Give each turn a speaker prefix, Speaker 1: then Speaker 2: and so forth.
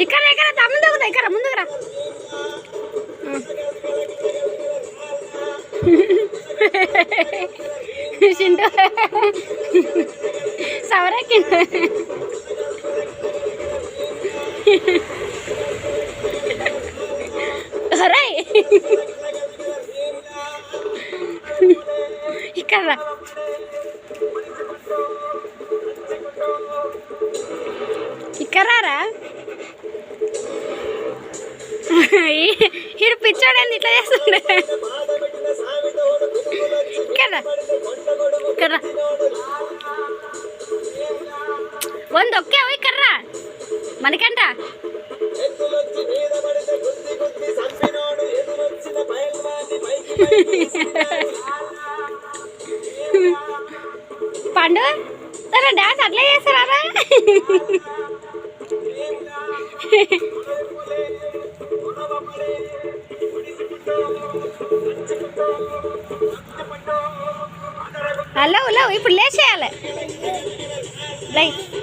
Speaker 1: ఇక్కడ ఇక్కడ తమ్ముడు ఇక్కడ ముందుకురా చింటూ సవరకి ఇక్కడ ఇక్కడారా ఈడు పిచ్చోడండి ఇట్లా చేస్తుండే ఇక్కడ ఇక్కడ వంద ఒక్కేవు ఇక్కడ్రా మనకంట పండు తన డాన్స్ అట్లా చేస్తారా హలో హలో ఇప్పుడు లేచేయాలి రైట్